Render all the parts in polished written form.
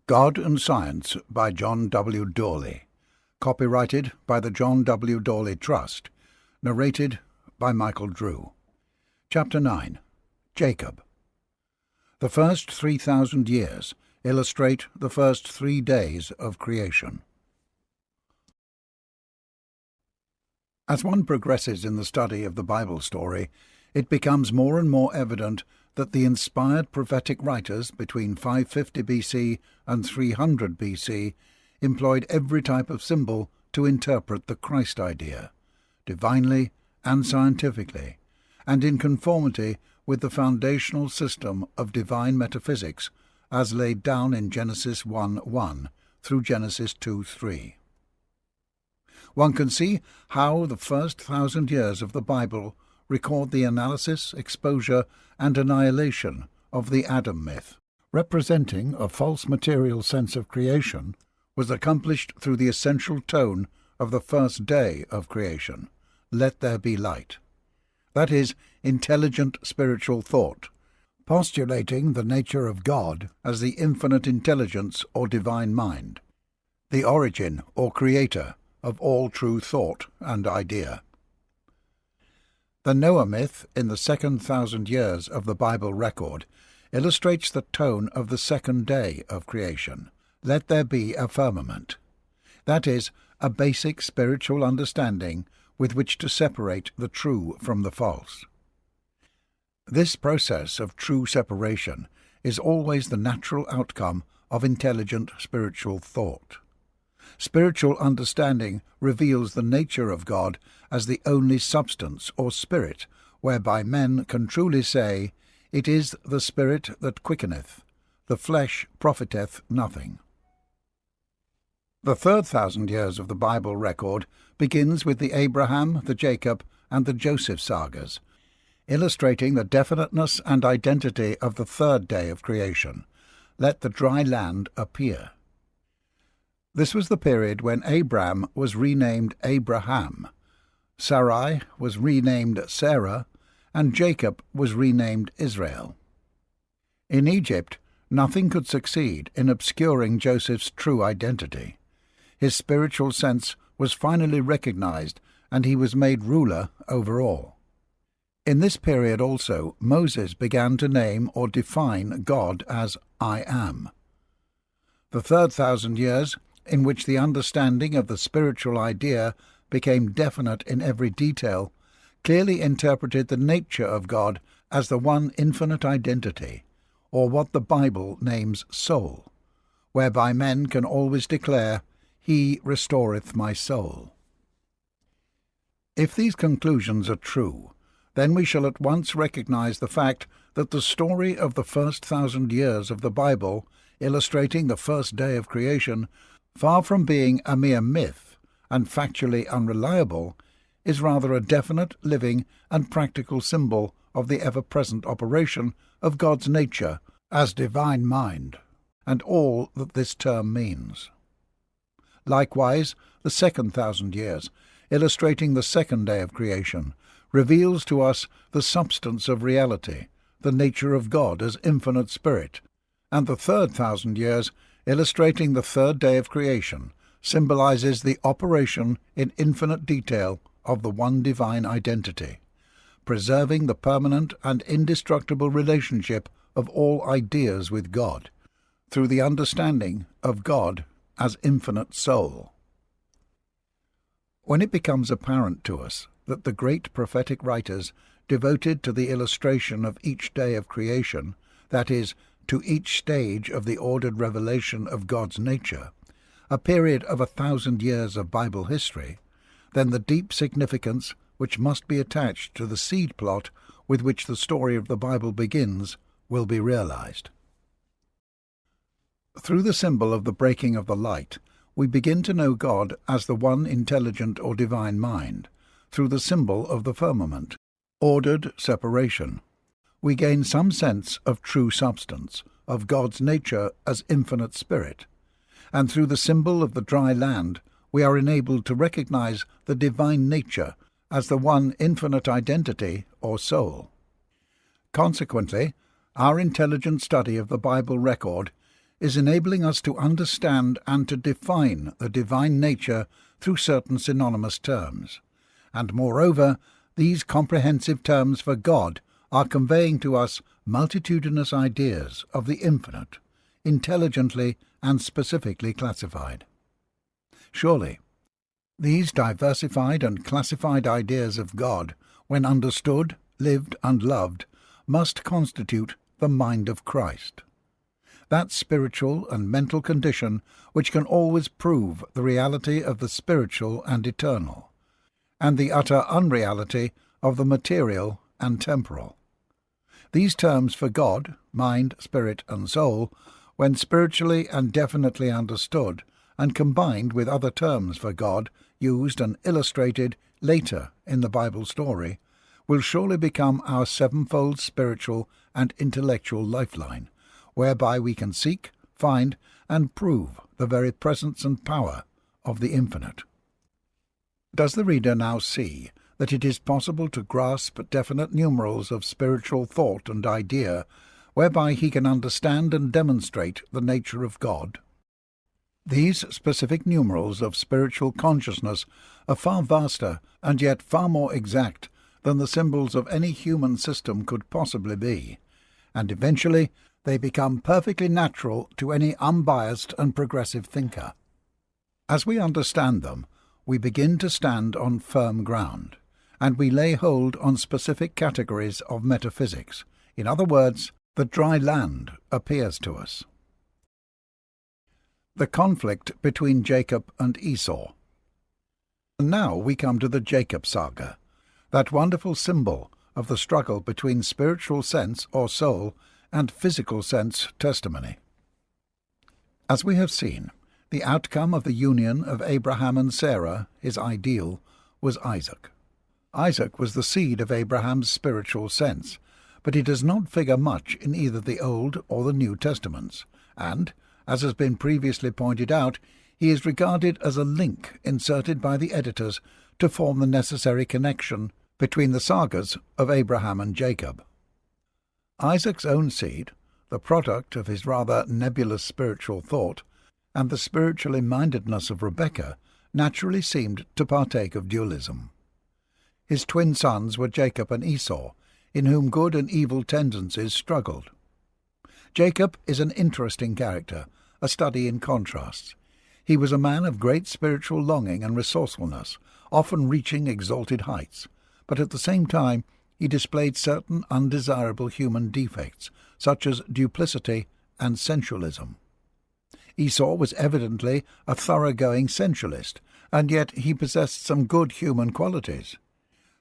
God and Science by John W. Dawley. Copyrighted by the John W. Dawley Trust. Narrated by Michael Drew. Chapter 9. Jacob. The first 3,000 years illustrate the first 3 days of creation. As one progresses in the study of the Bible story, it becomes more and more evident that the inspired prophetic writers between 550 BC and 300 BC employed every type of symbol to interpret the Christ idea, divinely and scientifically, and in conformity with the foundational system of divine metaphysics as laid down in Genesis 1:1 through Genesis 2:3. One can see how the first 1,000 years of the Bible record the analysis, exposure, and annihilation of the Adam myth, representing a false material sense of creation, was accomplished through the essential tone of the first day of creation, "Let there be light." That is, intelligent spiritual thought, postulating the nature of God as the infinite intelligence or divine mind, the origin or creator of all true thought and idea. The Noah myth in the second 1,000 years of the Bible record illustrates the tone of the second day of creation. Let there be a firmament. That is, a basic spiritual understanding with which to separate the true from the false. This process of true separation is always the natural outcome of intelligent spiritual thought. Spiritual understanding reveals the nature of God as the only substance or spirit, whereby men can truly say, "It is the Spirit that quickeneth, the flesh profiteth nothing." The third 1,000 years of the Bible record begins with the Abraham, the Jacob, and the Joseph sagas, illustrating the definiteness and identity of the third day of creation. Let the dry land appear. This was the period when Abram was renamed Abraham, Sarai was renamed Sarah, and Jacob was renamed Israel. In Egypt, nothing could succeed in obscuring Joseph's true identity. His spiritual sense was finally recognized, and he was made ruler over all. In this period also, Moses began to name or define God as I Am. The third 1,000 years, in which the understanding of the spiritual idea became definite in every detail, clearly interpreted the nature of God as the one infinite identity, or what the Bible names soul, whereby men can always declare, "He restoreth my soul." If these conclusions are true, then we shall at once recognize the fact that the story of the first 1,000 years of the Bible, illustrating the first day of creation, far from being a mere myth and factually unreliable, is rather a definite, living, and practical symbol of the ever-present operation of God's nature as divine mind, and all that this term means. Likewise, the second 1,000 years, illustrating the second day of creation, reveals to us the substance of reality, the nature of God as infinite spirit, and the third 1,000 years, illustrating the third day of creation, symbolizes the operation in infinite detail of the one divine identity, preserving the permanent and indestructible relationship of all ideas with God, through the understanding of God as infinite soul. When it becomes apparent to us that the great prophetic writers devoted to the illustration of each day of creation, that is, to each stage of the ordered revelation of God's nature, a period of 1,000 years of Bible history, then the deep significance which must be attached to the seed plot with which the story of the Bible begins will be realized. Through the symbol of the breaking of the light, we begin to know God as the one intelligent or divine mind. Through the symbol of the firmament, ordered separation, we gain some sense of true substance, of God's nature as infinite spirit, and through the symbol of the dry land we are enabled to recognize the divine nature as the one infinite identity or soul. Consequently, our intelligent study of the Bible record is enabling us to understand and to define the divine nature through certain synonymous terms. And moreover, these comprehensive terms for God are conveying to us multitudinous ideas of the infinite, intelligently and specifically classified. Surely, these diversified and classified ideas of God, when understood, lived and loved, must constitute the mind of Christ, that spiritual and mental condition which can always prove the reality of the spiritual and eternal, and the utter unreality of the material and temporal. These terms for God, mind, spirit, and soul, when spiritually and definitely understood, and combined with other terms for God, used and illustrated later in the Bible story, will surely become our sevenfold spiritual and intellectual lifeline, whereby we can seek, find, and prove the very presence and power of the infinite. Does the reader now see that it is possible to grasp definite numerals of spiritual thought and idea, whereby he can understand and demonstrate the nature of God? These specific numerals of spiritual consciousness are far vaster and yet far more exact than the symbols of any human system could possibly be, and eventually they become perfectly natural to any unbiased and progressive thinker. As we understand them, we begin to stand on firm ground, and we lay hold on specific categories of metaphysics. In other words, the dry land appears to us. The conflict between Jacob and Esau. And now we come to the Jacob saga, that wonderful symbol of the struggle between spiritual sense or soul and physical sense testimony. As we have seen, the outcome of the union of Abraham and Sarah, his ideal, was Isaac. Isaac was the seed of Abraham's spiritual sense, but he does not figure much in either the Old or the New Testaments, and, as has been previously pointed out, he is regarded as a link inserted by the editors to form the necessary connection between the sagas of Abraham and Jacob. Isaac's own seed, the product of his rather nebulous spiritual thought, and the spiritually mindedness of Rebekah, naturally seemed to partake of dualism. His twin sons were Jacob and Esau, in whom good and evil tendencies struggled. Jacob is an interesting character, a study in contrasts. He was a man of great spiritual longing and resourcefulness, often reaching exalted heights, but at the same time he displayed certain undesirable human defects, such as duplicity and sensualism. Esau was evidently a thoroughgoing sensualist, and yet he possessed some good human qualities.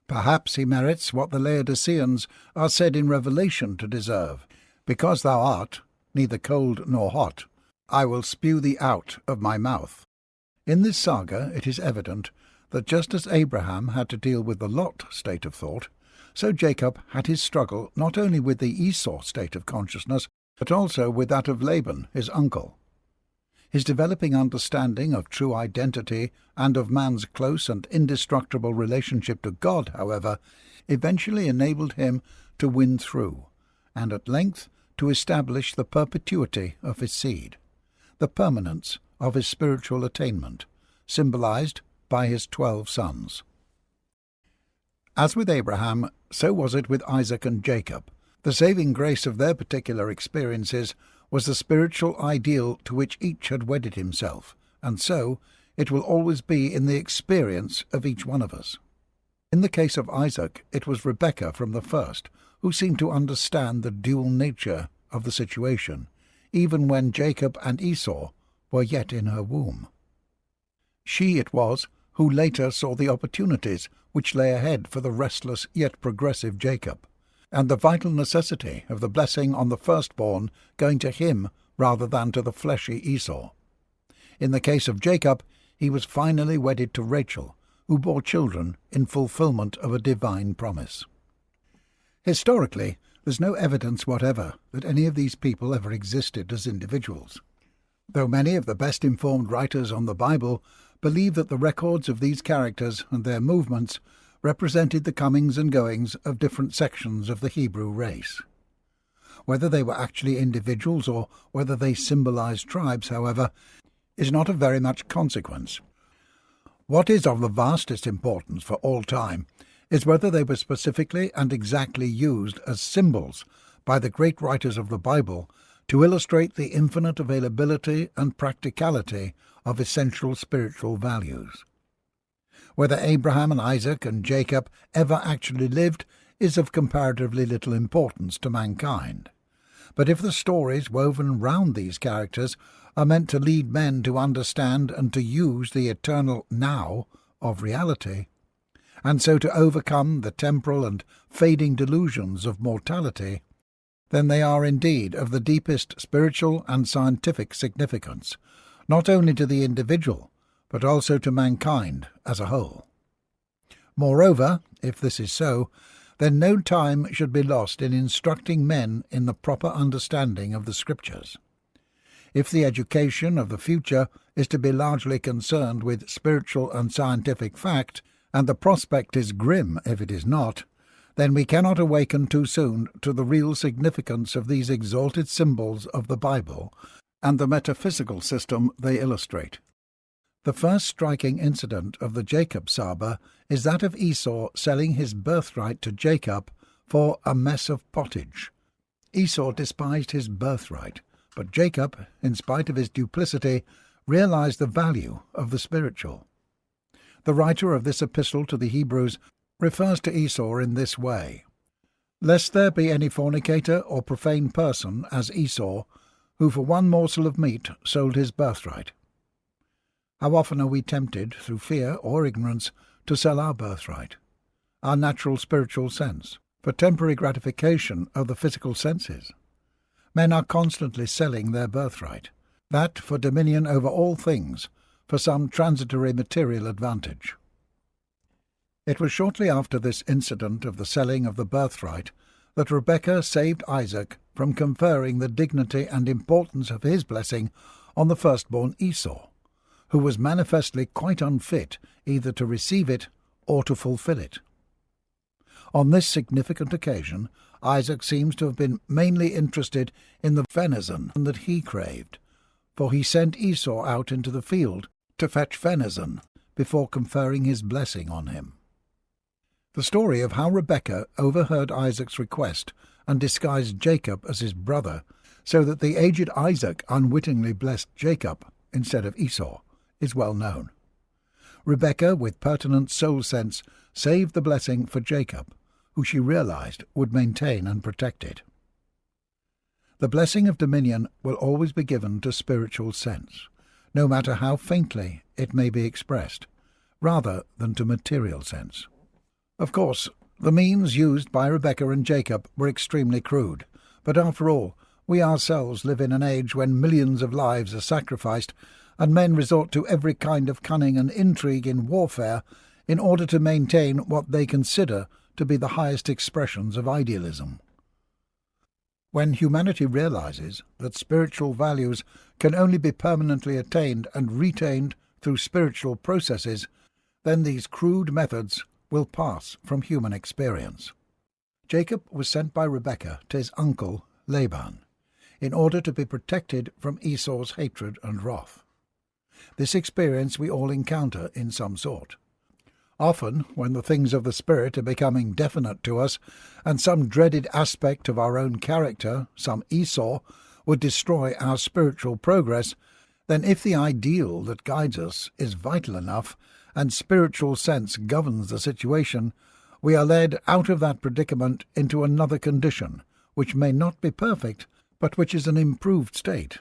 Perhaps he merits what the Laodiceans are said in Revelation to deserve. Because thou art neither cold nor hot, I will spew thee out of my mouth. In this saga it is evident that just as Abraham had to deal with the Lot state of thought, so Jacob had his struggle not only with the Esau state of consciousness, but also with that of Laban, his uncle. His developing understanding of true identity and of man's close and indestructible relationship to God, however, eventually enabled him to win through, and at length to establish the perpetuity of his seed, the permanence of his spiritual attainment, symbolized by his 12 sons. As with Abraham, so was it with Isaac and Jacob. The saving grace of their particular experiences was the spiritual ideal to which each had wedded himself, and so it will always be in the experience of each one of us. In the case of Isaac, it was Rebekah from the first who seemed to understand the dual nature of the situation, even when Jacob and Esau were yet in her womb. She it was who later saw the opportunities which lay ahead for the restless yet progressive Jacob, and the vital necessity of the blessing on the firstborn going to him rather than to the fleshy Esau. In the case of Jacob, he was finally wedded to Rachel, who bore children in fulfillment of a divine promise. Historically, there's no evidence whatever that any of these people ever existed as individuals, though many of the best-informed writers on the Bible believe that the records of these characters and their movements represented the comings and goings of different sections of the Hebrew race. Whether they were actually individuals or whether they symbolized tribes, however, is not of very much consequence. What is of the vastest importance for all time is whether they were specifically and exactly used as symbols by the great writers of the Bible to illustrate the infinite availability and practicality of essential spiritual values. Whether Abraham and Isaac and Jacob ever actually lived is of comparatively little importance to mankind. But if the stories woven round these characters are meant to lead men to understand and to use the eternal now of reality, and so to overcome the temporal and fading delusions of mortality, then they are indeed of the deepest spiritual and scientific significance, not only to the individual, but also to mankind as a whole. Moreover, if this is so, then no time should be lost in instructing men in the proper understanding of the Scriptures. If the education of the future is to be largely concerned with spiritual and scientific fact, and the prospect is grim if it is not, then we cannot awaken too soon to the real significance of these exalted symbols of the Bible and the metaphysical system they illustrate. The first striking incident of the Jacob saga is that of Esau selling his birthright to Jacob for a mess of pottage. Esau despised his birthright, but Jacob, in spite of his duplicity, realized the value of the spiritual. The writer of this epistle to the Hebrews refers to Esau in this way: "Lest there be any fornicator or profane person as Esau, who for one morsel of meat sold his birthright." How often are we tempted, through fear or ignorance, to sell our birthright, our natural spiritual sense, for temporary gratification of the physical senses? Men are constantly selling their birthright, that for dominion over all things, for some transitory material advantage. It was shortly after this incident of the selling of the birthright that Rebekah saved Isaac from conferring the dignity and importance of his blessing on the firstborn Esau, who was manifestly quite unfit either to receive it or to fulfill it. On this significant occasion, Isaac seems to have been mainly interested in the venison that he craved, for he sent Esau out into the field to fetch venison before conferring his blessing on him. The story of how Rebekah overheard Isaac's request and disguised Jacob as his brother, so that the aged Isaac unwittingly blessed Jacob instead of Esau, is well known. Rebekah, with pertinent soul sense, saved the blessing for Jacob, who she realized would maintain and protect it. The blessing of dominion will always be given to spiritual sense, no matter how faintly it may be expressed, rather than to material sense. Of course, the means used by Rebekah and Jacob were extremely crude, but after all, we ourselves live in an age when millions of lives are sacrificed, and men resort to every kind of cunning and intrigue in warfare in order to maintain what they consider to be the highest expressions of idealism. When humanity realizes that spiritual values can only be permanently attained and retained through spiritual processes, then these crude methods will pass from human experience. Jacob was sent by Rebekah to his uncle Laban, in order to be protected from Esau's hatred and wrath. This experience we all encounter in some sort. Often, when the things of the Spirit are becoming definite to us, and some dreaded aspect of our own character, some Esau, would destroy our spiritual progress, then if the ideal that guides us is vital enough, and spiritual sense governs the situation, we are led out of that predicament into another condition, which may not be perfect, but which is an improved state,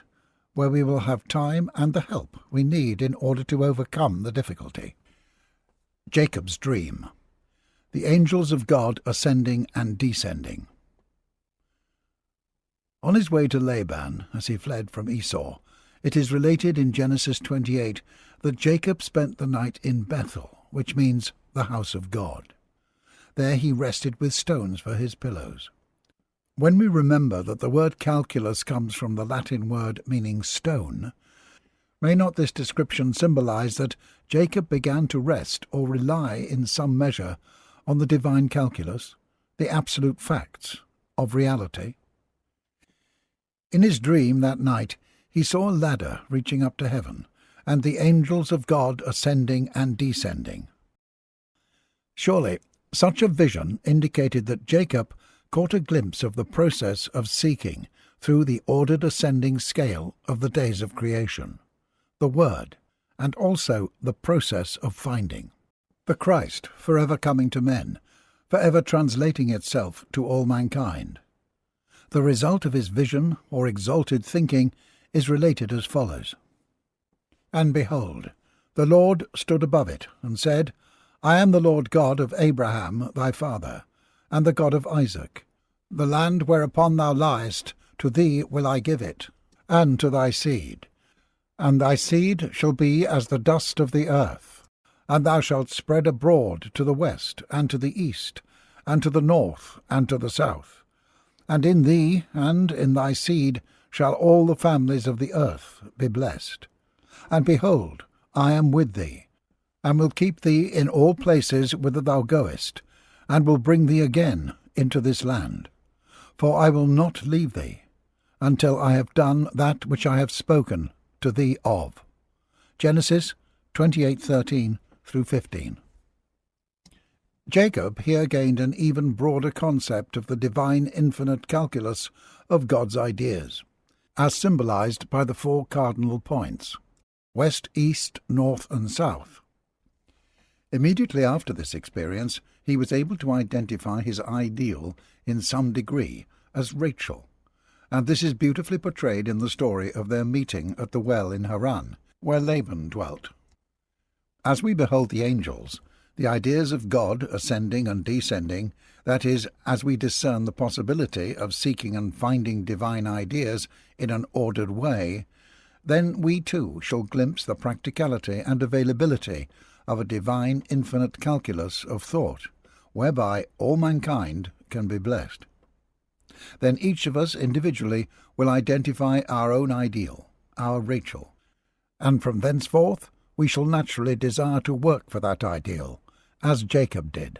where we will have time and the help we need in order to overcome the difficulty. Jacob's dream. The angels of God ascending and descending. On his way to Laban, as he fled from Esau, it is related in Genesis 28 that Jacob spent the night in Bethel, which means the house of God. There he rested with stones for his pillows. When we remember that the word calculus comes from the Latin word meaning stone, may not this description symbolize that Jacob began to rest or rely in some measure on the divine calculus, the absolute facts of reality? In his dream that night he saw a ladder reaching up to heaven, and the angels of God ascending and descending. Surely such a vision indicated that Jacob caught a glimpse of the process of seeking through the ordered ascending scale of the days of creation, the Word, and also the process of finding. The Christ forever coming to men, forever translating itself to all mankind. The result of his vision or exalted thinking is related as follows. And behold, the Lord stood above it, and said, I am the Lord God of Abraham thy father, and the God of Isaac. The land whereupon thou liest, to thee will I give it, and to thy seed. And thy seed shall be as the dust of the earth, and thou shalt spread abroad to the west, and to the east, and to the north, and to the south. And in thee and in thy seed shall all the families of the earth be blessed. And behold, I am with thee, and will keep thee in all places whither thou goest, and will bring thee again into this land. For I will not leave thee, until I have done that which I have spoken to thee of. Genesis 28:13-15. Jacob here gained an even broader concept of the divine infinite calculus of God's ideas, as symbolized by the 4 cardinal points: west, east, north, and south. Immediately after this experience, he was able to identify his ideal in some degree as Rachel, and this is beautifully portrayed in the story of their meeting at the well in Haran, where Laban dwelt. As we behold the angels, the ideas of God ascending and descending, that is, as we discern the possibility of seeking and finding divine ideas in an ordered way, then we too shall glimpse the practicality and availability of a divine infinite calculus of thought, whereby all mankind can be blessed. Then each of us individually will identify our own ideal, our Rachel, and from thenceforth we shall naturally desire to work for that ideal, as Jacob did.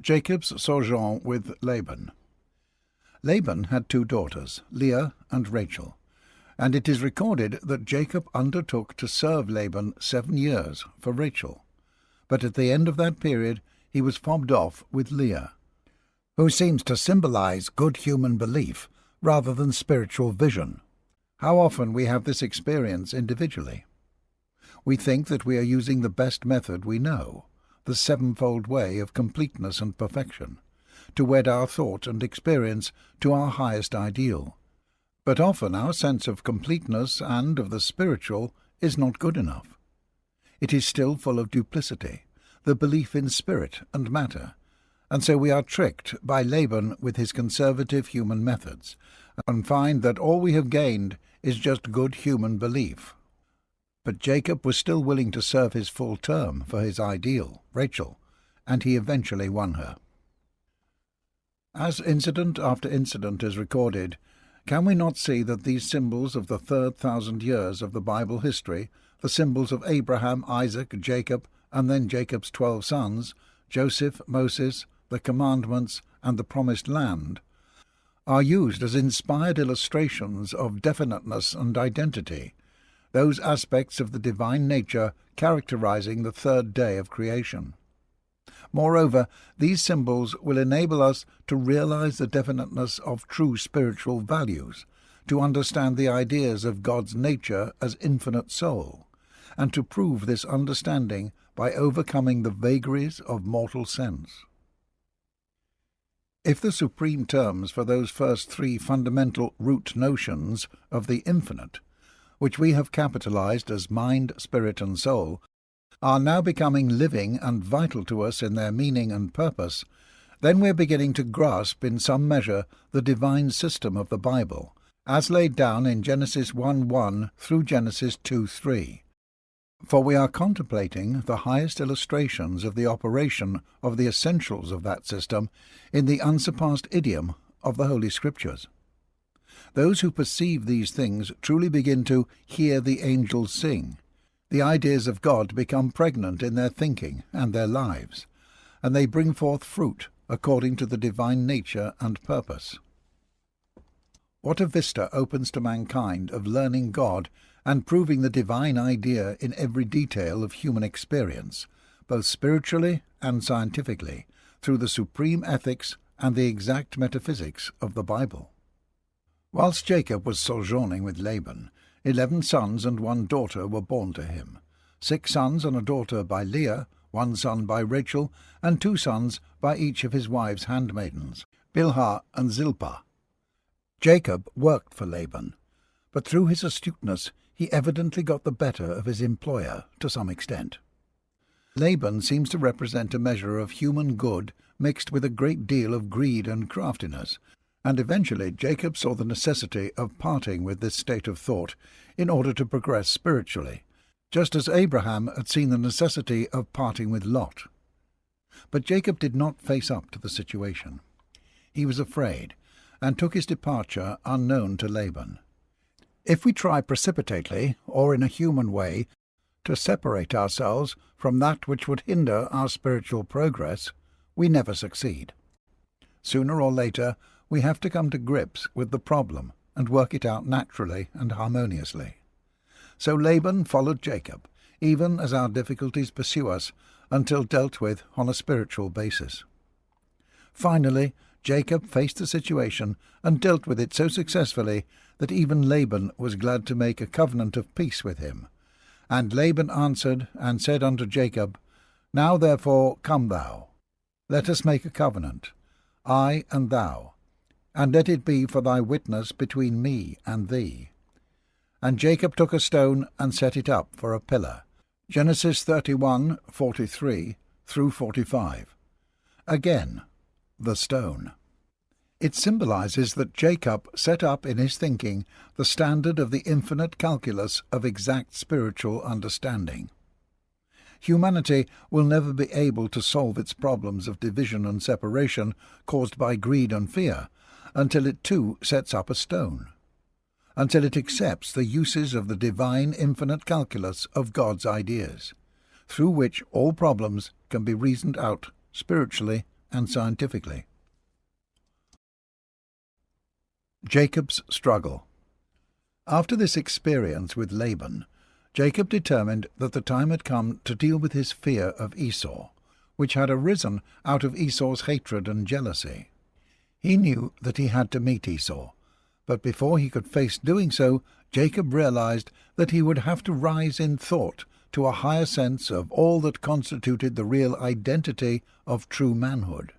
Jacob's sojourn with Laban. Laban had 2 daughters, Leah and Rachel, and it is recorded that Jacob undertook to serve Laban 7 years for Rachel, but at the end of that period he was fobbed off with Leah, who seems to symbolize good human belief rather than spiritual vision. How often we have this experience individually. We think that we are using the best method we know, the 7-fold way of completeness and perfection, to wed our thought and experience to our highest ideal. But often our sense of completeness and of the spiritual is not good enough. It is still full of duplicity, the belief in spirit and matter, and so we are tricked by Laban with his conservative human methods, and find that all we have gained is just good human belief. But Jacob was still willing to serve his full term for his ideal, Rachel, and he eventually won her. As incident after incident is recorded, can we not see that these symbols of the 3,000 years of the Bible history, the symbols of Abraham, Isaac, Jacob, and then Jacob's 12 sons, Joseph, Moses, the commandments, and the promised land, are used as inspired illustrations of definiteness and identity, those aspects of the divine nature characterizing the 3rd day of creation. Moreover, these symbols will enable us to realize the definiteness of true spiritual values, to understand the ideas of God's nature as infinite soul, and to prove this understanding by overcoming the vagaries of mortal sense. If the supreme terms for those first 3 fundamental root notions of the infinite, which we have capitalized as mind, spirit, and soul, are now becoming living and vital to us in their meaning and purpose, then we are beginning to grasp in some measure the divine system of the Bible, as laid down in Genesis 1:1 through Genesis 2:3. For we are contemplating the highest illustrations of the operation of the essentials of that system in the unsurpassed idiom of the Holy Scriptures. Those who perceive these things truly begin to hear the angels sing. The ideas of God become pregnant in their thinking and their lives, and they bring forth fruit according to the divine nature and purpose. What a vista opens to mankind of learning God and proving the divine idea in every detail of human experience, both spiritually and scientifically, through the supreme ethics and the exact metaphysics of the Bible. Whilst Jacob was sojourning with Laban, 11 sons and 1 daughter were born to him, 6 sons and a daughter by Leah, 1 son by Rachel, and 2 sons by each of his wives' handmaidens, Bilhah and Zilpah. Jacob worked for Laban, but through his astuteness he evidently got the better of his employer to some extent. Laban seems to represent a measure of human good mixed with a great deal of greed and craftiness, and eventually Jacob saw the necessity of parting with this state of thought in order to progress spiritually, just as Abraham had seen the necessity of parting with Lot. But Jacob did not face up to the situation. He was afraid, and took his departure unknown to Laban. If we try precipitately, or in a human way, to separate ourselves from that which would hinder our spiritual progress, we never succeed. Sooner or later, we have to come to grips with the problem and work it out naturally and harmoniously. So Laban followed Jacob, even as our difficulties pursue us, until dealt with on a spiritual basis. Finally, Jacob faced the situation and dealt with it so successfully that even Laban was glad to make a covenant of peace with him. And Laban answered and said unto Jacob, Now therefore come thou, let us make a covenant, I and thou, and let it be for thy witness between me and thee. And Jacob took a stone and set it up for a pillar. Genesis 31:43 through 45. Again, the stone. It symbolizes that Jacob set up in his thinking the standard of the infinite calculus of exact spiritual understanding. Humanity will never be able to solve its problems of division and separation caused by greed and fear until it too sets up a stone, until it accepts the uses of the divine infinite calculus of God's ideas, through which all problems can be reasoned out spiritually and scientifically. Jacob's struggle. After this experience with Laban, Jacob determined that the time had come to deal with his fear of Esau, which had arisen out of Esau's hatred and jealousy. He knew that he had to meet Esau, but before he could face doing so, Jacob realized that he would have to rise in thought to a higher sense of all that constituted the real identity of true manhood,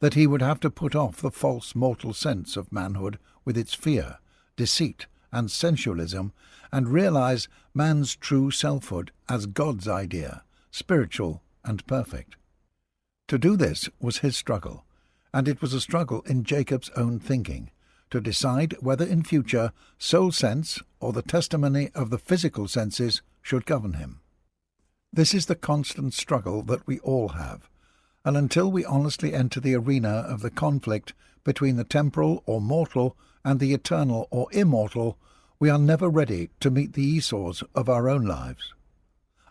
that he would have to put off the false mortal sense of manhood with its fear, deceit, and sensualism, and realize man's true selfhood as God's idea, spiritual and perfect. To do this was his struggle, and it was a struggle in Jacob's own thinking, to decide whether in future soul sense or the testimony of the physical senses should govern him. This is the constant struggle that we all have, and until we honestly enter the arena of the conflict between the temporal or mortal and the eternal or immortal, we are never ready to meet the Esau's of our own lives.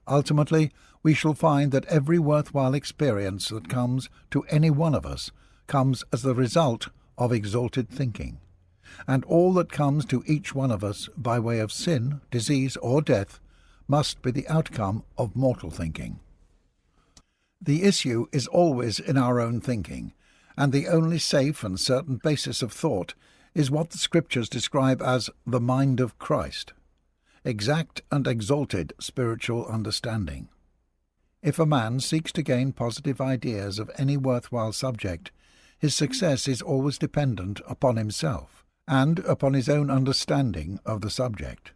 Ultimately, we shall find that every worthwhile experience that comes to any one of us comes as the result of exalted thinking, and all that comes to each one of us by way of sin, disease, or death must be the outcome of mortal thinking. The issue is always in our own thinking, and the only safe and certain basis of thought is what the Scriptures describe as the mind of Christ, exact and exalted spiritual understanding. If a man seeks to gain positive ideas of any worthwhile subject, his success is always dependent upon himself and upon his own understanding of the subject.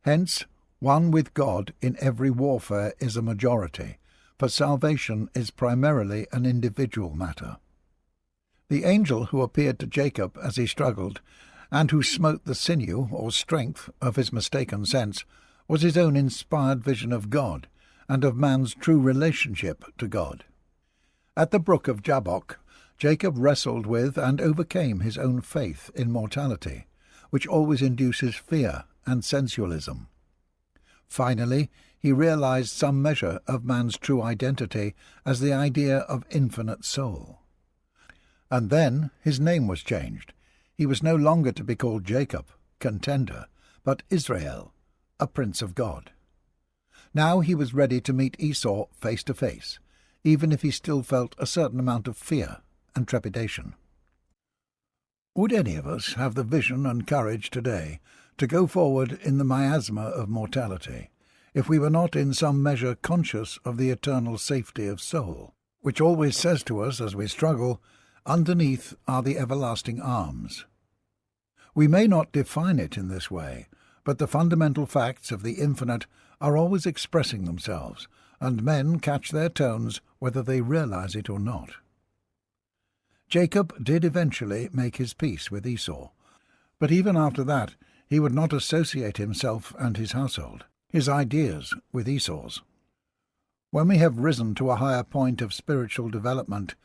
Hence, one with God in every warfare is a majority, for salvation is primarily an individual matter. The angel who appeared to Jacob as he struggled, and who smote the sinew or strength of his mistaken sense, was his own inspired vision of God and of man's true relationship to God. At the brook of Jabbok, Jacob wrestled with and overcame his own faith in mortality, which always induces fear and sensualism. Finally, he realized some measure of man's true identity as the idea of infinite soul. And then his name was changed. He was no longer to be called Jacob, contender, but Israel, a prince of God. Now he was ready to meet Esau face to face, even if he still felt a certain amount of fear and trepidation. Would any of us have the vision and courage today to go forward in the miasma of mortality, if we were not in some measure conscious of the eternal safety of soul, which always says to us as we struggle, "Underneath are the everlasting arms"? We may not define it in this way, but the fundamental facts of the infinite are always expressing themselves, and men catch their tones whether they realize it or not. Jacob did eventually make his peace with Esau, but even after that he would not associate himself and his household, his ideas, with Esau's. When we have risen to a higher point of spiritual development,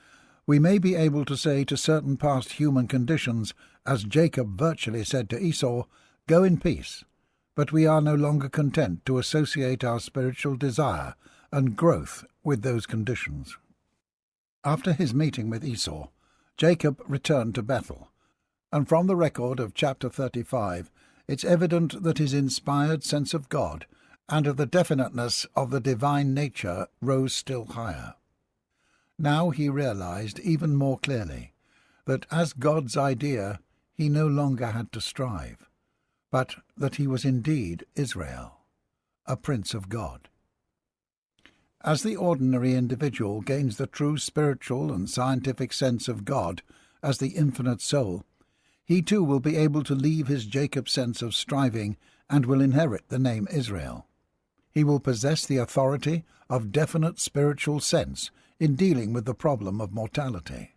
we may be able to say to certain past human conditions, as Jacob virtually said to Esau, "Go in peace," but we are no longer content to associate our spiritual desire and growth with those conditions. After his meeting with Esau, Jacob returned to Bethel, and from the record of chapter 35, it's evident that his inspired sense of God and of the definiteness of the divine nature rose still higher. Now he realized even more clearly that as God's idea he no longer had to strive, but that he was indeed Israel, a prince of God. As the ordinary individual gains the true spiritual and scientific sense of God as the infinite soul, he too will be able to leave his Jacob sense of striving and will inherit the name Israel. He will possess the authority of definite spiritual sense in dealing with the problem of mortality.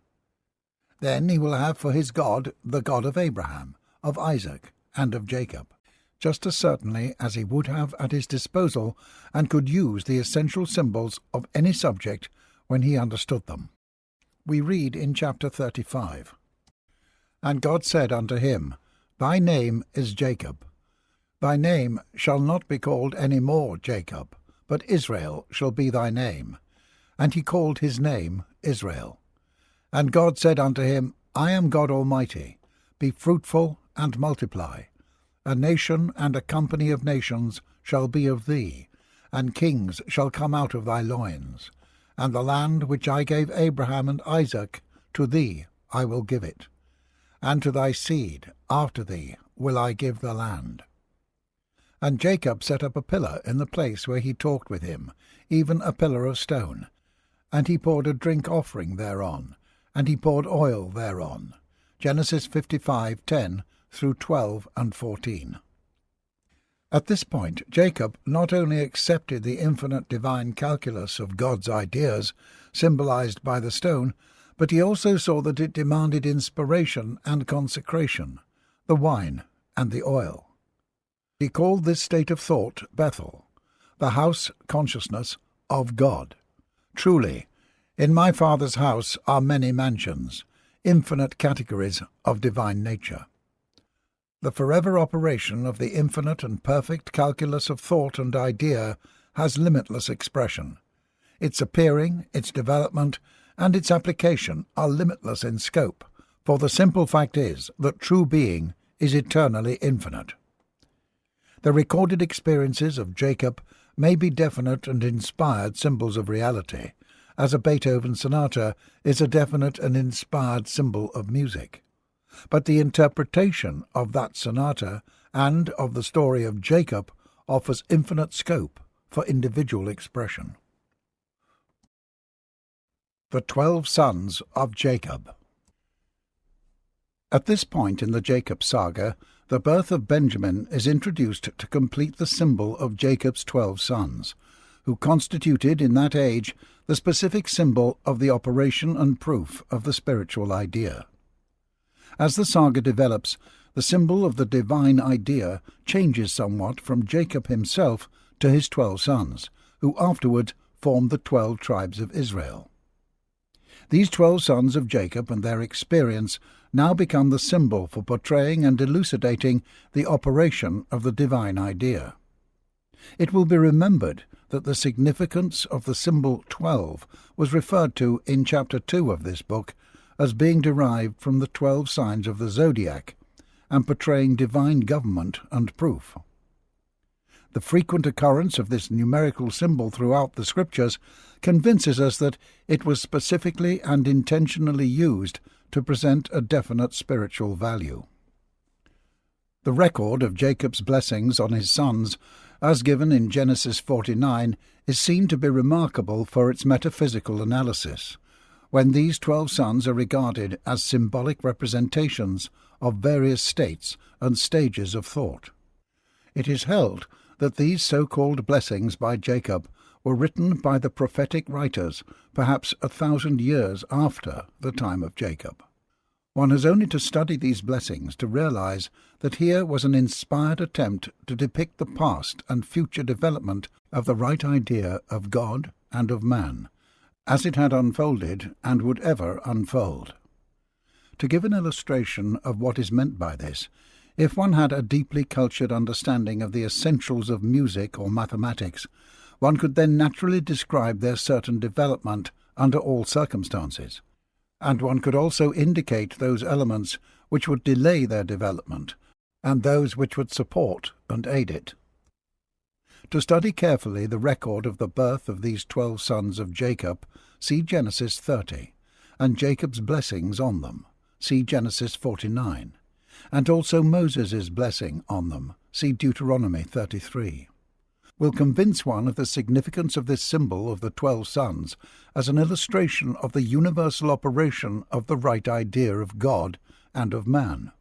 Then he will have for his God the God of Abraham, of Isaac, and of Jacob, just as certainly as he would have at his disposal and could use the essential symbols of any subject when he understood them. We read in chapter 35, "And God said unto him, Thy name is Jacob. Thy name shall not be called any more Jacob, but Israel shall be thy name. And he called his name Israel. And God said unto him, I am God Almighty. Be fruitful and multiply. A nation and a company of nations shall be of thee, and kings shall come out of thy loins. And the land which I gave Abraham and Isaac, to thee I will give it. And to thy seed after thee will I give the land. And Jacob set up a pillar in the place where he talked with him, even a pillar of stone. And he poured a drink offering thereon, and he poured oil thereon." Genesis 55:10 through 12 and 14. At this point, Jacob not only accepted the infinite divine calculus of God's ideas, symbolized by the stone, but he also saw that it demanded inspiration and consecration, the wine and the oil. He called this state of thought Bethel, the house consciousness of God. Truly, in my Father's house are many mansions, infinite categories of divine nature. The forever operation of the infinite and perfect calculus of thought and idea has limitless expression. Its appearing, its development, and its application are limitless in scope, for the simple fact is that true being is eternally infinite. The recorded experiences of Jacob may be definite and inspired symbols of reality, as a Beethoven sonata is a definite and inspired symbol of music. But the interpretation of that sonata and of the story of Jacob offers infinite scope for individual expression. The 12 Sons of Jacob. At this point in the Jacob saga, the birth of Benjamin is introduced to complete the symbol of Jacob's 12 sons, who constituted in that age the specific symbol of the operation and proof of the spiritual idea. As the saga develops, the symbol of the divine idea changes somewhat from Jacob himself to his 12 sons, who afterward formed the 12 tribes of Israel. These 12 sons of Jacob and their experience now become the symbol for portraying and elucidating the operation of the divine idea. It will be remembered that the significance of the symbol 12 was referred to in chapter 2 of this book as being derived from the 12 signs of the zodiac, and portraying divine government and proof. The frequent occurrence of this numerical symbol throughout the Scriptures convinces us that it was specifically and intentionally used to present a definite spiritual value. The record of Jacob's blessings on his sons, as given in Genesis 49, is seen to be remarkable for its metaphysical analysis, when these 12 sons are regarded as symbolic representations of various states and stages of thought. It is held that these so-called blessings by Jacob were written by the prophetic writers perhaps 1,000 years after the time of Jacob. One has only to study these blessings to realize that here was an inspired attempt to depict the past and future development of the right idea of God and of man, as it had unfolded and would ever unfold. To give an illustration of what is meant by this, if one had a deeply cultured understanding of the essentials of music or mathematics, one could then naturally describe their certain development under all circumstances, and one could also indicate those elements which would delay their development, and those which would support and aid it. To study carefully the record of the birth of these 12 sons of Jacob, see Genesis 30, and Jacob's blessings on them, see Genesis 49, and also Moses' blessing on them, see Deuteronomy 33. Will convince one of the significance of this symbol of the 12 sons as an illustration of the universal operation of the right idea of God and of man.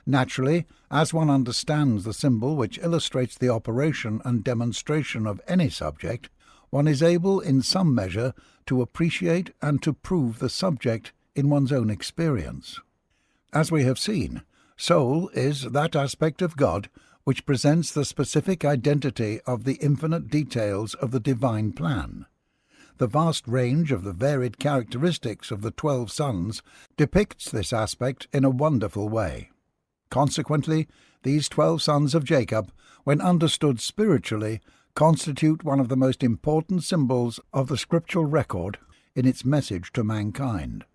Naturally, as one understands the symbol which illustrates the operation and demonstration of any subject, one is able in some measure to appreciate and to prove the subject in one's own experience. As we have seen, soul is that aspect of God which presents the specific identity of the infinite details of the divine plan. The vast range of the varied characteristics of the 12 sons depicts this aspect in a wonderful way. Consequently, these 12 sons of Jacob, when understood spiritually, constitute one of the most important symbols of the scriptural record in its message to mankind.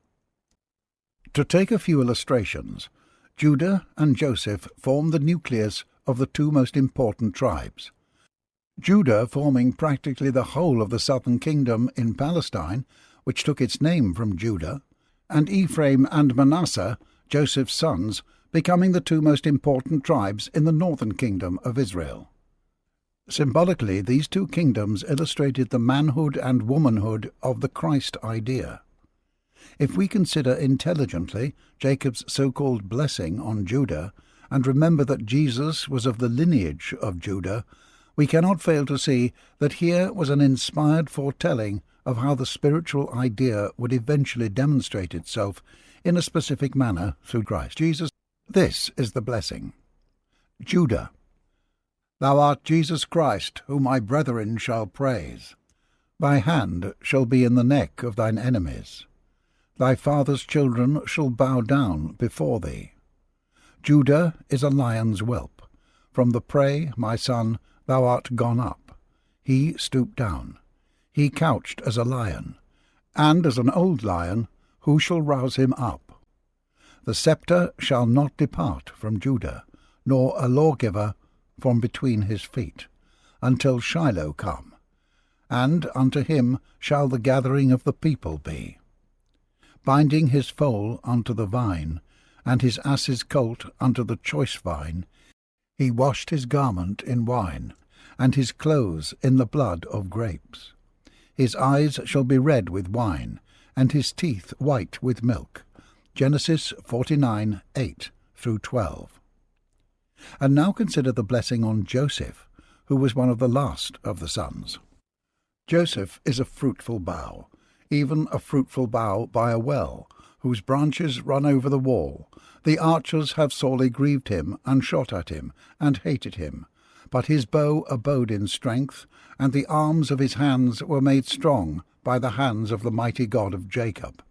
To take a few illustrations, Judah and Joseph form the nucleus of the two most important tribes. Judah forming practically the whole of the southern kingdom in Palestine, which took its name from Judah, and Ephraim and Manasseh, Joseph's sons, becoming the two most important tribes in the northern kingdom of Israel. Symbolically, these two kingdoms illustrated the manhood and womanhood of the Christ idea. If we consider intelligently Jacob's so-called blessing on Judah, and remember that Jesus was of the lineage of Judah, we cannot fail to see that here was an inspired foretelling of how the spiritual idea would eventually demonstrate itself in a specific manner through Christ Jesus. This is the blessing. Judah, thou art Jesus Christ, whom my brethren shall praise. Thy hand shall be in the neck of thine enemies. Thy father's children shall bow down before thee. Judah is a lion's whelp. From the prey, my son, thou art gone up. He stooped down. He couched as a lion. And as an old lion, who shall rouse him up? The sceptre shall not depart from Judah, nor a lawgiver from between his feet, until Shiloh come. And unto him shall the gathering of the people be. Binding his foal unto the vine, and his ass's colt unto the choice vine, he washed his garment in wine, and his clothes in the blood of grapes. His eyes shall be red with wine, and his teeth white with milk. Genesis 49, 8-12. And now consider the blessing on Joseph, who was one of the last of the sons. Joseph is a fruitful bough, even a fruitful bough by a well, whose branches run over the wall. The archers have sorely grieved him, and shot at him, and hated him. But his bow abode in strength, and the arms of his hands were made strong by the hands of the mighty God of Jacob.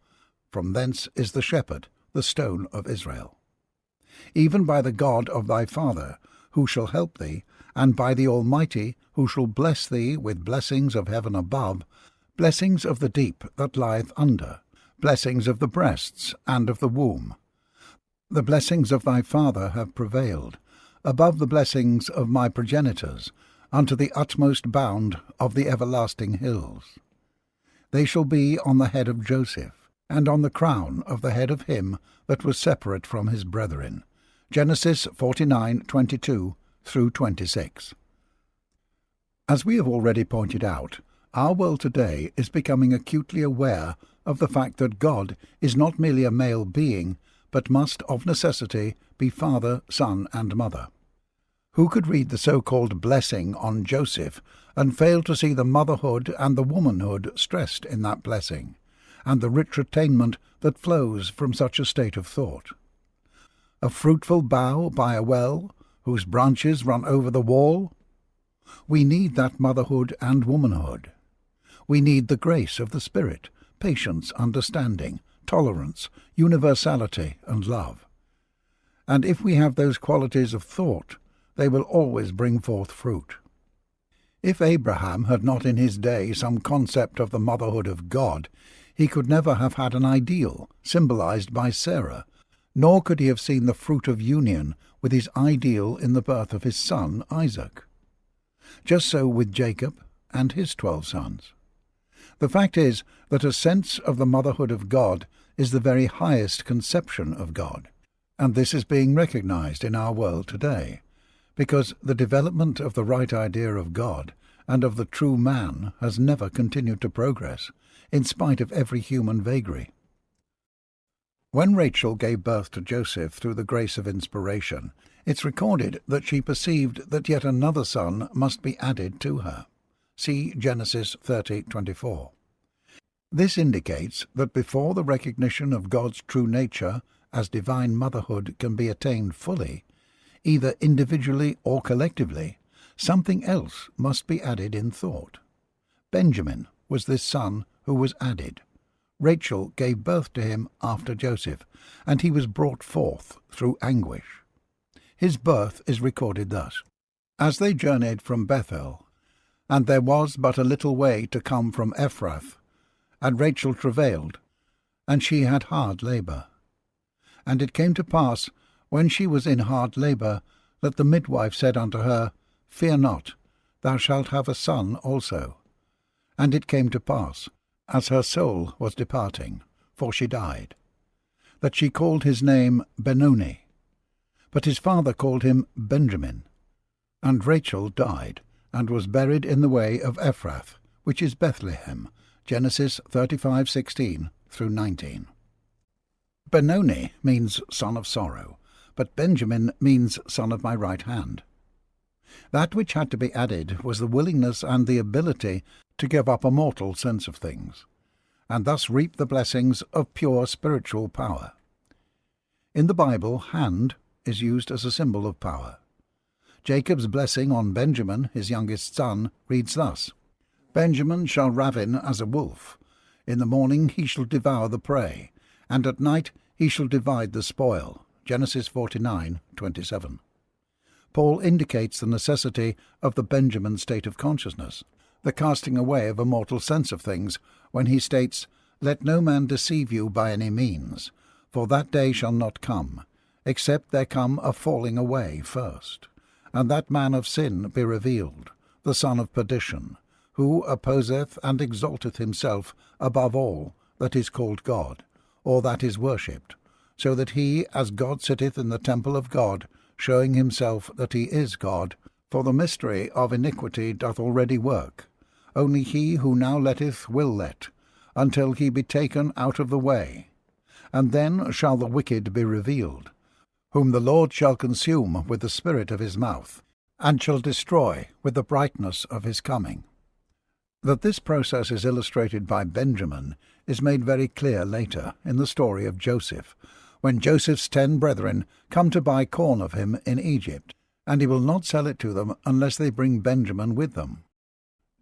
From thence is the shepherd, the stone of Israel. Even by the God of thy father, who shall help thee, and by the Almighty, who shall bless thee with blessings of heaven above, blessings of the deep that lieth under, blessings of the breasts and of the womb. The blessings of thy father have prevailed, above the blessings of my progenitors, unto the utmost bound of the everlasting hills. They shall be on the head of Joseph, and on the crown of the head of him that was separate from his brethren. Genesis 49:22 through 26. As we have already pointed out, our world today is becoming acutely aware of the fact that God is not merely a male being, but must of necessity be father, son, and mother. Who could read the so-called blessing on Joseph and fail to see the motherhood and the womanhood stressed in that blessing, and the rich attainment that flows from such a state of thought? A fruitful bough by a well, whose branches run over the wall? We need that motherhood and womanhood. We need the grace of the Spirit, patience, understanding, tolerance, universality, and love. And if we have those qualities of thought, they will always bring forth fruit. If Abraham had not in his day some concept of the motherhood of God, he could never have had an ideal, symbolized by Sarah, nor could he have seen the fruit of union with his ideal in the birth of his son Isaac. Just so with Jacob and his 12 sons. The fact is that a sense of the motherhood of God is the very highest conception of God, and this is being recognized in our world today, because the development of the right idea of God and of the true man has never continued to progress, in spite of every human vagary. When Rachel gave birth to Joseph through the grace of inspiration, it's recorded that she perceived that yet another son must be added to her. See Genesis 30:24. This indicates that before the recognition of God's true nature as divine motherhood can be attained fully, either individually or collectively, something else must be added in thought. Benjamin was this son who was added. Rachel gave birth to him after Joseph, and he was brought forth through anguish. His birth is recorded thus: As they journeyed from Bethel, and there was but a little way to come from Ephrath, and Rachel travailed, and she had hard labour. And it came to pass, when she was in hard labour, that the midwife said unto her, Fear not, thou shalt have a son also. And it came to pass, as her soul was departing, for she died, that she called his name Benoni, but his father called him Benjamin. And Rachel died, and was buried in the way of Ephrath, which is Bethlehem. Genesis 35:16 through 19. Benoni means son of sorrow, but Benjamin means son of my right hand. That which had to be added was the willingness and the ability to give up a mortal sense of things, and thus reap the blessings of pure spiritual power. In the Bible, hand is used as a symbol of power. Jacob's blessing on Benjamin, his youngest son, reads thus: Benjamin shall ravin as a wolf. In the morning he shall devour the prey, and at night he shall divide the spoil. Genesis 49:27. Paul indicates the necessity of the Benjamin state of consciousness, the casting away of a mortal sense of things, when he states, Let no man deceive you by any means, for that day shall not come, except there come a falling away first, and that man of sin be revealed, the son of perdition, who opposeth and exalteth himself above all that is called God, or that is worshipped, so that he, as God sitteth in the temple of God, showing himself that he is God, for the mystery of iniquity doth already work. Only he who now letteth will let, until he be taken out of the way. And then shall the wicked be revealed, whom the Lord shall consume with the spirit of his mouth, and shall destroy with the brightness of his coming. That this process is illustrated by Benjamin is made very clear later in the story of Joseph, when Joseph's 10 brethren come to buy corn of him in Egypt, and he will not sell it to them unless they bring Benjamin with them.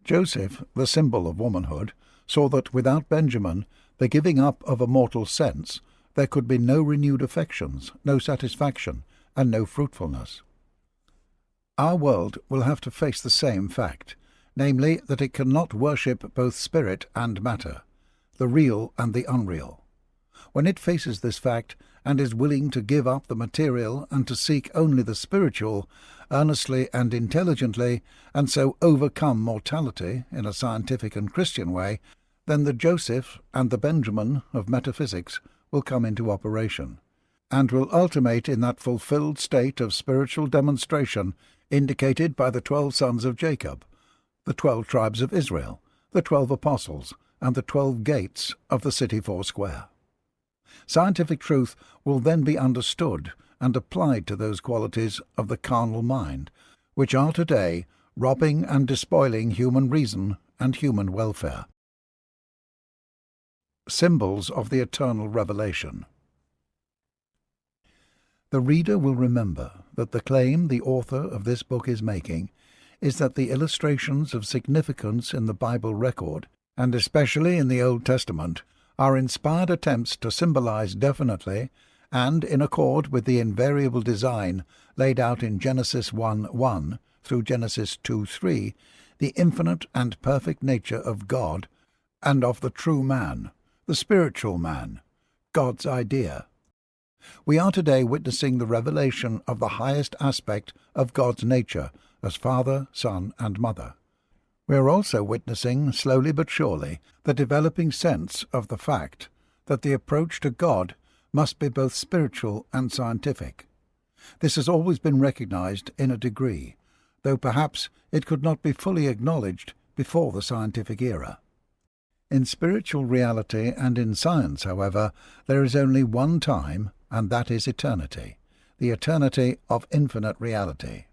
Joseph, the symbol of womanhood, saw that without Benjamin, the giving up of a mortal sense, there could be no renewed affections, no satisfaction, and no fruitfulness. Our world will have to face the same fact, namely that it cannot worship both spirit and matter, the real and the unreal. When it faces this fact and is willing to give up the material and to seek only the spiritual, earnestly and intelligently, and so overcome mortality in a scientific and Christian way, then the Joseph and the Benjamin of metaphysics will come into operation, and will ultimate in that fulfilled state of spiritual demonstration indicated by the 12 sons of Jacob, the 12 tribes of Israel, the 12 apostles, and the 12 gates of the city foursquare. Scientific truth will then be understood and applied to those qualities of the carnal mind, which are today robbing and despoiling human reason and human welfare. Symbols of the eternal revelation. The reader will remember that the claim the author of this book is making is that the illustrations of significance in the Bible record, and especially in the Old Testament, are inspired attempts to symbolize definitely and in accord with the invariable design laid out in Genesis 1:1 through Genesis 2:3, the infinite and perfect nature of God and of the true man, the spiritual man, God's idea. We are today witnessing the revelation of the highest aspect of God's nature as Father, Son, and Mother. We are also witnessing, slowly but surely, the developing sense of the fact that the approach to God must be both spiritual and scientific. This has always been recognized in a degree, though perhaps it could not be fully acknowledged before the scientific era. In spiritual reality and in science, however, there is only one time, and that is eternity, the eternity of infinite reality.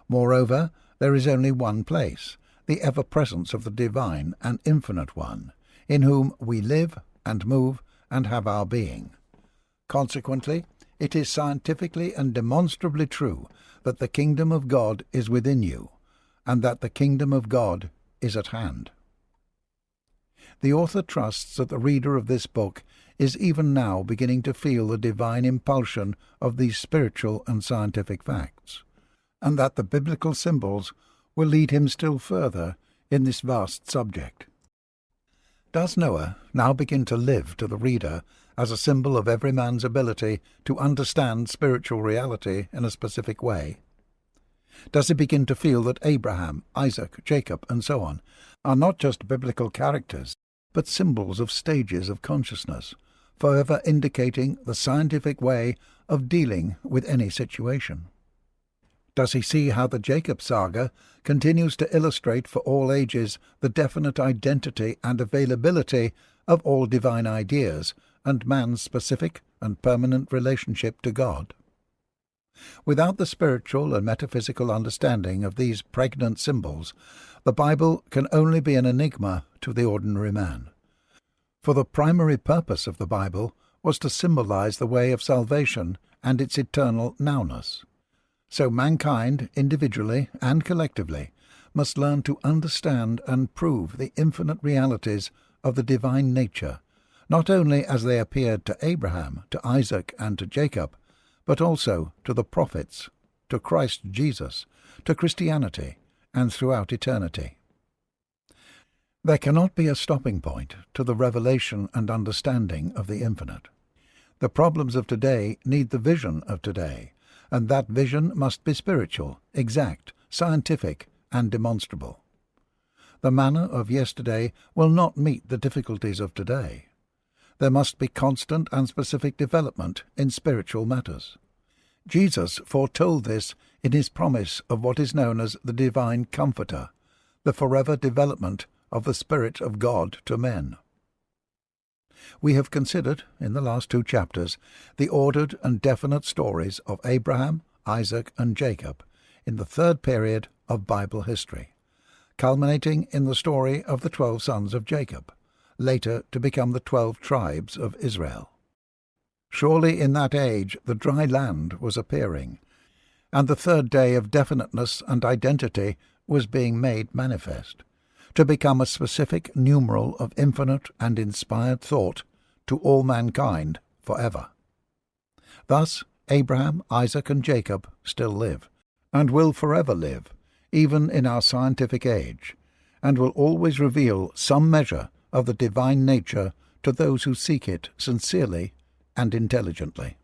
Moreover, there is only one place, the ever-presence of the divine and infinite one, in whom we live and move and have our being. Consequently, it is scientifically and demonstrably true that the kingdom of God is within you, and that the kingdom of God is at hand. The author trusts that the reader of this book is even now beginning to feel the divine impulsion of these spiritual and scientific facts, and that the biblical symbols will lead him still further in this vast subject. Does Noah now begin to live to the reader as a symbol of every man's ability to understand spiritual reality in a specific way? Does he begin to feel that Abraham, Isaac, Jacob, and so on are not just biblical characters, but symbols of stages of consciousness, forever indicating the scientific way of dealing with any situation? Does he see how the Jacob saga continues to illustrate for all ages the definite identity and availability of all divine ideas and man's specific and permanent relationship to God? Without the spiritual and metaphysical understanding of these pregnant symbols, the Bible can only be an enigma to the ordinary man. For the primary purpose of the Bible was to symbolize the way of salvation and its eternal nowness. So mankind, individually and collectively, must learn to understand and prove the infinite realities of the divine nature, not only as they appeared to Abraham, to Isaac, and to Jacob, but also to the prophets, to Christ Jesus, to Christianity, and throughout eternity. There cannot be a stopping point to the revelation and understanding of the infinite. The problems of today need the vision of today, and that vision must be spiritual, exact, scientific, and demonstrable. The manna of yesterday will not meet the difficulties of today. There must be constant and specific development in spiritual matters. Jesus foretold this in his promise of what is known as the Divine Comforter, the forever development of the Spirit of God to men. We have considered, in the last 2 chapters, the ordered and definite stories of Abraham, Isaac, and Jacob in the 3rd period of Bible history, culminating in the story of the 12 sons of Jacob, later to become the 12 tribes of Israel. Surely in that age the dry land was appearing, and the 3rd day of definiteness and identity was being made manifest, to become a specific numeral of infinite and inspired thought to all mankind forever. Thus Abraham, Isaac, and Jacob still live, and will forever live, even in our scientific age, and will always reveal some measure of the divine nature to those who seek it sincerely and intelligently.